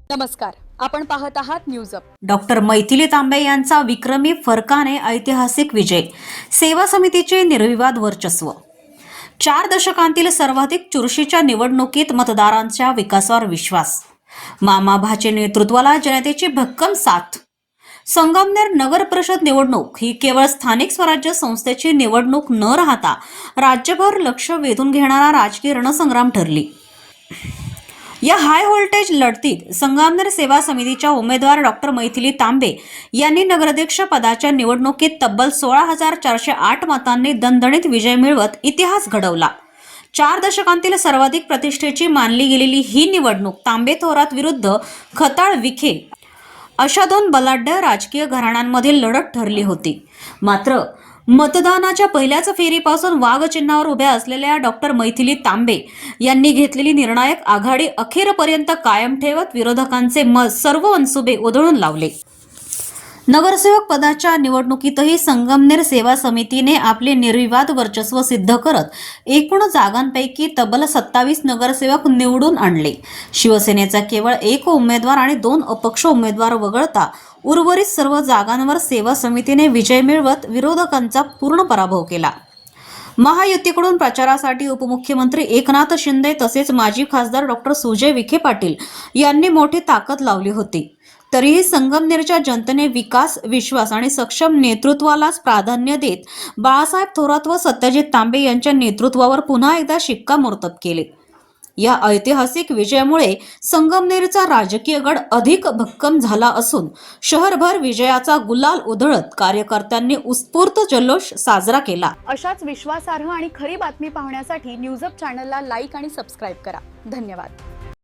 नमस्कार, आपण पाहत आहात न्यूज अप। डॉक्टर मैथिली तांबे यांचा विक्रमी फरकाने ऐतिहासिक विजय, सेवा समितीचे निर्विवाद वर्चस्व। 4 दशकांतील सर्वाधिक चुरशीच्या निवडणुकीत मतदारांच्या विकासावर विश्वास, मामा भाचे नेतृत्वाला जनतेची भक्कम साथ। संगमनेर नगर परिषद निवडणूक ही केवळ स्थानिक स्वराज्य संस्थेची निवडणूक न राहता राज्यभर लक्ष वेधून घेणारा राजकीय रणसंग्राम ठरली। या हाय व्होल्टेज लढतीत संगमनेर सेवा समितीच्या उमेदवार डॉक्टर मैथिली तांबे यांनी नगराध्यक्ष पदाच्या निवडणुकीत तब्बल 16,408 मतांनी दणदणीत विजय मिळवत इतिहास घडवला। 4 दशकांतील सर्वाधिक प्रतिष्ठेची मानली गेलेली ही निवडणूक तांबे थोरात विरुद्ध खताळ विखे अशा 2 बलाढ्य राजकीय घराण्यांमधील लढत ठरली होती। मात्र मतदानाच्या पहिल्याच फेरीपासून वाघ चिन्हावर उभ्या असलेल्या डॉक्टर मैथिली तांबे यांनी घेतलेली निर्णायक आघाडी अखेरपर्यंत कायम ठेवत विरोधकांचे सर्व मनसुबे उधळून लावले। नगरसेवक पदाच्या निवडणुकीतही संगमनेर सेवा समितीने आपले निर्विवाद वर्चस्व सिद्ध करत एकूण जागांपैकी तब्बल 27 नगरसेवक निवडून आणले। शिवसेनेचा केवळ 1 उमेदवार आणि 2 अपक्ष उमेदवार वगळता उर्वरित सर्व जागांवर सेवा समितीने विजय मिळवत विरोधकांचा पूर्ण पराभव केला। महायुतीकडून प्रचारासाठी उपमुख्यमंत्री एकनाथ शिंदे तसेच माजी खासदार डॉक्टर सुजय विखे पाटील यांनी मोठी ताकद लावली होती। तरीही संगमनेरच्या जनतेने विकास, विश्वास आणि सक्षम नेतृत्वालाच प्राधान्य देत बाळासाहेब थोरात व सत्यजित तांबे यांच्या नेतृत्वावर पुन्हा एकदा शिक्कामोर्तब केले। या ऐतिहासिक विजयामुळे संगमनेरचा राजकीय गड अधिक भक्कम झाला असून शहरभर विजयाचा गुलाल उधळत कार्यकर्त्यांनी उत्स्फूर्त जल्लोष साजरा केला। अशाच विश्वासार्ह आणि खरी बातमी पाहण्यासाठी न्यूज अप चॅनलला लाईक आणि सबस्क्राइब करा। धन्यवाद।